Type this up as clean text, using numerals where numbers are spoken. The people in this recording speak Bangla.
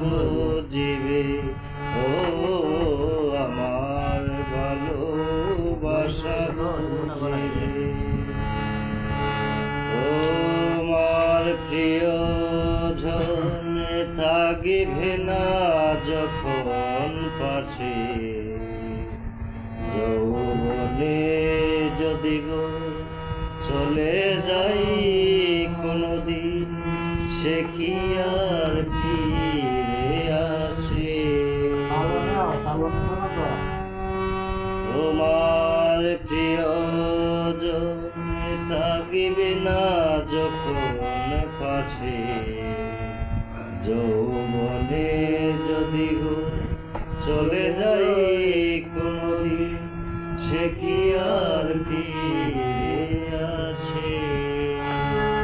বুঝিবে ও আমার ভালোবাসা বুঝিবে। তোমার প্রিয়জন থাকিবে না যখন পাশে, যৌবনে যদি গো চলে যাই কোনদিন, সে কি আর ফিরে আসে? তোমার প্রিয়জন থাকিবে না যখন পাশে, যৌবনে যদি গো চলে যাই কোনদিন, সে কি আর ফিরে